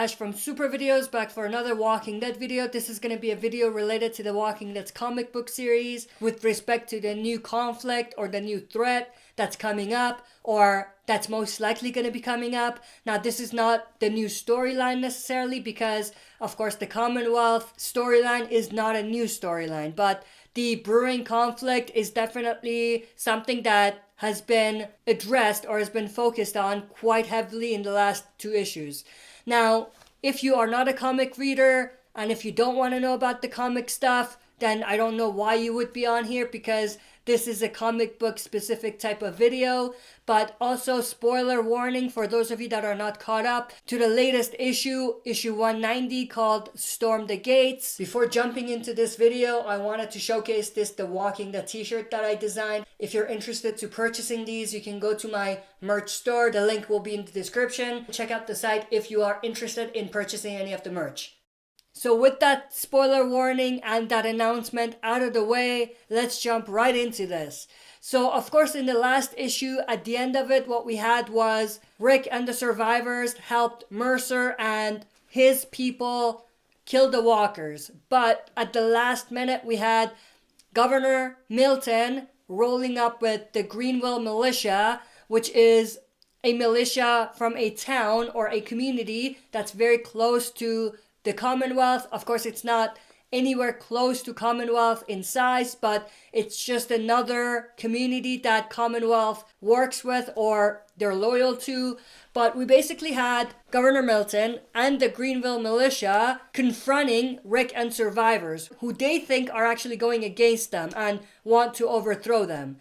Ash from Super Videos, back for another Walking Dead video. This is going to be a video related to the Walking Dead's comic book series with respect to the new conflict or the new threat that's coming up, or that's most likely going to be coming up. Now, this is not the new storyline necessarily because, of course, the Commonwealth storyline is not a new storyline, but the brewing conflict is definitely something that has been addressed or has been focused on quite heavily in the last 2 issues. Now, if you are not a comic reader and if you don't want to know about the comic stuff, then I don't know why you would be on here, because this is a comic book specific type of video. But also, spoiler warning for those of you that are not caught up to the latest issue 190, called Storm the Gates. Before jumping into this video, I wanted to showcase this The Walking Dead t-shirt that I designed. If you're interested to purchasing these, you can go to my merch store. The link will be in the description. Check out the site if you are interested in purchasing any of the merch. So with that spoiler warning and that announcement out of the way, let's jump right into this. So of course, in the last issue, at the end of it, what we had was Rick and the survivors helped Mercer and his people kill the walkers. But at the last minute, we had Governor Milton rolling up with the Greenville militia, which is a militia from a town or a community that's very close to the Commonwealth. Of course, it's not anywhere close to Commonwealth in size, but it's just another community that Commonwealth works with or they're loyal to. But we basically had Governor Milton and the Greenville militia confronting Rick and survivors who they think are actually going against them and want to overthrow them.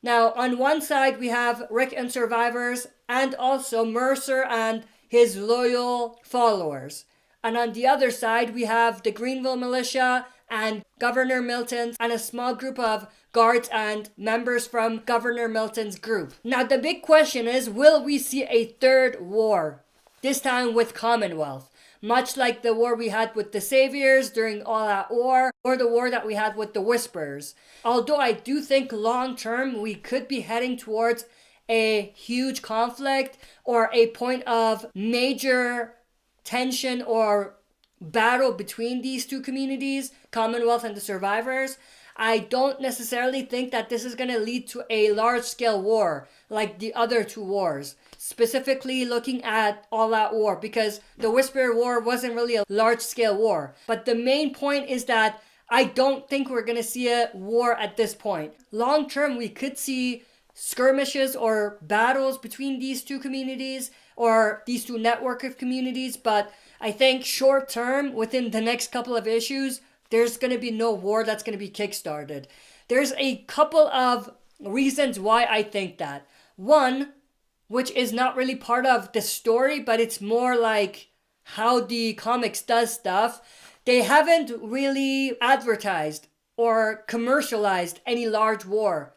Now, on one side, we have Rick and survivors and also Mercer and his loyal followers. And on the other side, we have the Greenville militia and Governor Milton and a small group of guards and members from Governor Milton's group. Now, the big question is, will we see a third war? This time with Commonwealth. Much like the war we had with the Saviors during All Out War, or the war that we had with the Whisperers. Although I do think long term, we could be heading towards a huge conflict or a point of major tension or battle between these two communities, Commonwealth and the survivors. I don't necessarily think that this is going to lead to a large-scale war like the other 2 wars, specifically looking at All Out War, because the Whisper War wasn't really a large-scale war. But the main point is that I don't think we're going to see a war at this point. Long term, we could see skirmishes or battles between these 2 communities or these 2 network of communities, but I think short term, within the next couple of issues, there's going to be no war that's going to be kickstarted. There's a couple of reasons why I think that. One, which is not really part of the story, but it's more like how the comics does stuff. They haven't really advertised or commercialized any large war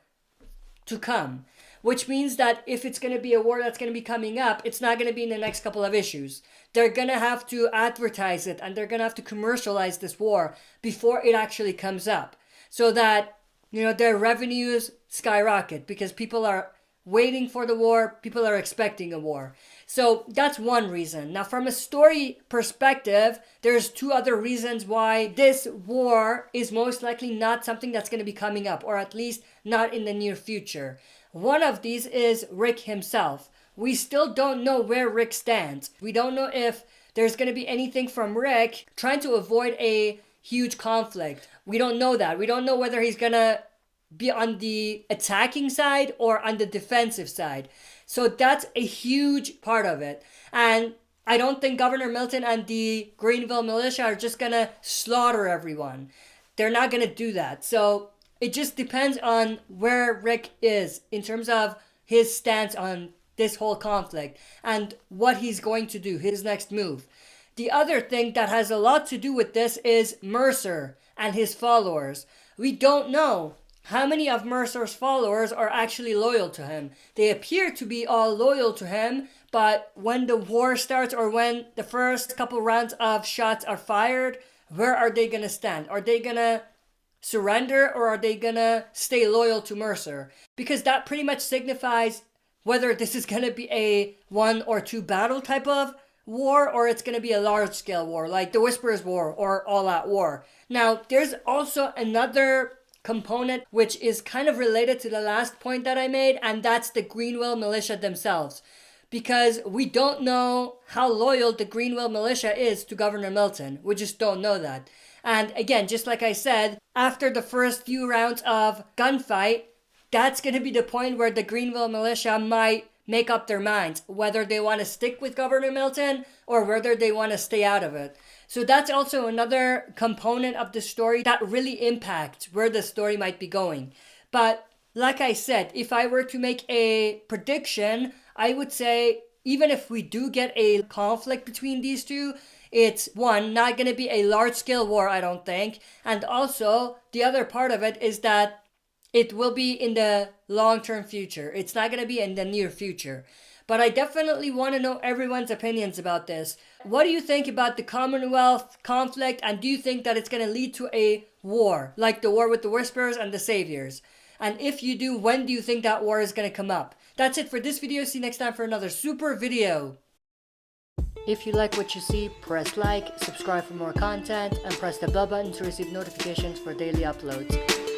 to come, which means that if it's going to be a war that's going to be coming up, it's not going to be in the next couple of issues. They're going to have to advertise it and they're going to have to commercialize this war before it actually comes up, so that, you know, their revenues skyrocket because people are waiting for the war, people are expecting a war. So that's one reason. Now, from a story perspective, there's 2 other reasons why this war is most likely not something that's going to be coming up, or at least not in the near future. One of these is Rick himself. We still don't know where Rick stands. We don't know if there's going to be anything from Rick trying to avoid a huge conflict. We don't know that. We don't know whether he's going to be on the attacking side or on the defensive side. So that's a huge part of it. And I don't think Governor Milton and the Greenville militia are just going to slaughter everyone. They're not going to do that. So it just depends on where Rick is in terms of his stance on this whole conflict and what he's going to do, his next move. The other thing that has a lot to do with this is Mercer and his followers. We don't know how many of Mercer's followers are actually loyal to him. They appear to be all loyal to him, but when the war starts or when the first couple rounds of shots are fired, where are they going to stand? Are they going to surrender or are they going to stay loyal to Mercer? Because that pretty much signifies whether this is going to be a 1 or 2 battle type of war or it's going to be a large scale war, like the Whisperers War or All Out War. Now, there's also another component which is kind of related to the last point that I made, and that's the Greenwell militia themselves. Because we don't know how loyal the Greenwell militia is to Governor Milton. We just don't know that. And again, just like I said, after the first few rounds of gunfight, that's going to be the point where the Greenville militia might make up their minds whether they want to stick with Governor Milton or whether they want to stay out of it. So that's also another component of the story that really impacts where the story might be going. But like I said, if I were to make a prediction, I would say even if we do get a conflict between these two, it's one, not going to be a large-scale war, I don't think. And also, the other part of it is that it will be in the long-term future. It's not going to be in the near future. But I definitely want to know everyone's opinions about this. What do you think about the Commonwealth conflict? And do you think that it's going to lead to a war, like the war with the Whisperers and the Saviors? And if you do, when do you think that war is going to come up? That's it for this video. See you next time for another super video. If you like what you see, press like, subscribe for more content, and press the bell button to receive notifications for daily uploads.